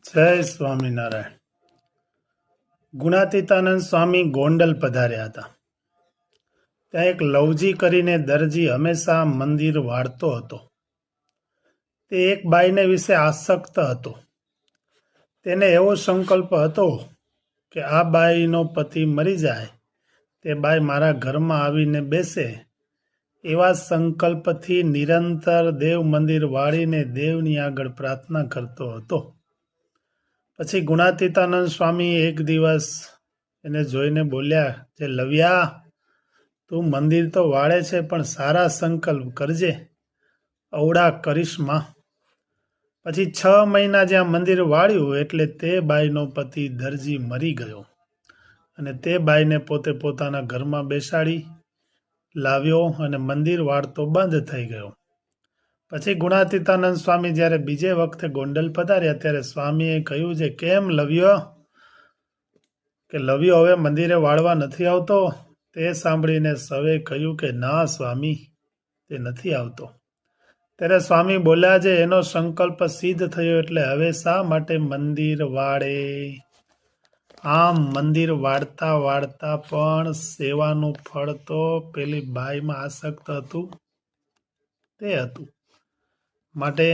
જય સ્વામિનારાયણ. ગુણાતીતાનંદ સ્વામી ગોંડલ પધાર્યા હતા. ત્યાં એક લવજી કરીને દરજી હંમેશા મંદિર વાળતો હતો. તે એક બાઈને વિશે આસક્ત હતો. તેને એવો સંકલ્પ હતો કે આ બાઈનો પતિ મરી જાય, તે બાઈ મારા ઘરમાં આવીને બેસે. એવા સંકલ્પથી નિરંતર દેવ મંદિર વાળીને દેવની આગળ પ્રાર્થના કરતો હતો. પછી ગુણાતીતાનંદ સ્વામી એક દિવસ એને જોઈને બોલ્યા, જે લવ્યા, તું મંદિર તો વાળે છે પણ સારા સંકલ્પ કરજે, અવડા કરિશ્મા. પછી 6 મહિના જ્યાં મંદિર વાળ્યું એટલે તે બાઈનો પતિ દરજી મરી ગયો અને તે બાઈને પોતે પોતાના ઘરમાં બેસાડી લાવ્યો અને મંદિર વાળતો બંધ થઈ ગયો. પછી ગુણાતીતાનંદ સ્વામી જ્યારે બીજે વખતે ગોંડલ પધાર્યા ત્યારે સ્વામીએ કહ્યું છે, કેમ લવ્યો, કે લવ્યો હવે મંદિરે વાળવા નથી આવતો? તે સાંભળીને સૌએ કહ્યું કે ના સ્વામી, તે નથી આવતો. ત્યારે સ્વામી બોલ્યા છે, એનો સંકલ્પ સિદ્ધ થયો એટલે હવે શા માટે મંદિર વાળે? આમ મંદિર વાળતા વાળતા પણ સેવાનું ફળ તો પેલી બાઈમાં આસક્ત હતું તે હતું. માટે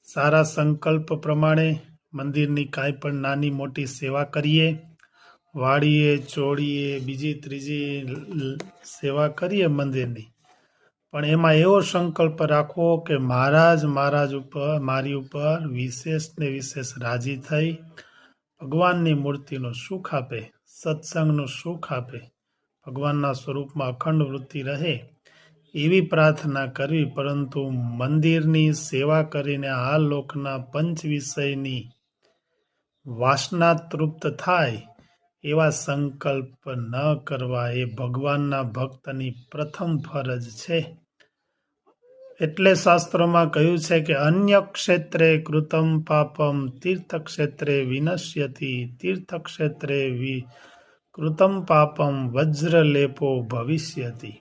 સારા સંકલ્પ પ્રમાણે મંદિરની કાંઈ પણ નાની મોટી સેવા કરીએ, વાળીએ, ચોળીએ, બીજી ત્રીજી સેવા કરીએ મંદિરની, પણ એમાં એવો સંકલ્પ રાખવો કે મહારાજ મારી ઉપર વિશેષ ને વિશેષ રાજી થઈ ભગવાનની મૂર્તિનું સુખ આપે, સત્સંગનું સુખ આપે, ભગવાનના સ્વરૂપમાં અખંડ વૃત્તિ રહે એવી પ્રાર્થના કરવી. પરંતુ મંદિરની સેવા કરીને આ લોકના પંચ વિષયની વાસના તૃપ્ત થાય એવા સંકલ્પ ન કરવા એ ભગવાનના ભક્તની પ્રથમ ફરજ છે. એટલે શાસ્ત્રોમાં કહ્યું છે કે અન્ય ક્ષેત્રે કૃતમ પાપમ તીર્થક્ષેત્રે વિનશ્યતિ, તીર્થક્ષેત્રે કૃતમ પાપમ વજ્રલેપો ભવિષ્યતિ.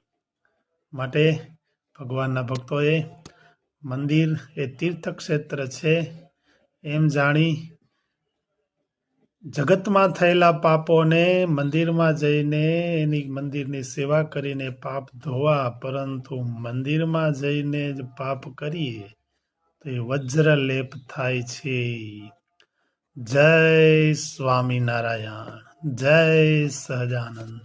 માટે ભગવાનના ભક્તોએ મંદિર એ તીર્થક્ષેત્ર છે એમ જાણી જગતમાં થયેલા પાપોને મંદિરમાં જઈને એની મંદિરની સેવા કરીને પાપ ધોવા, પરંતુ મંદિરમાં જઈને જ પાપ કરીએ તો એ વજ્રલેપ થાય છે. જય સ્વામિનારાયણ, જય સહજાનંદ.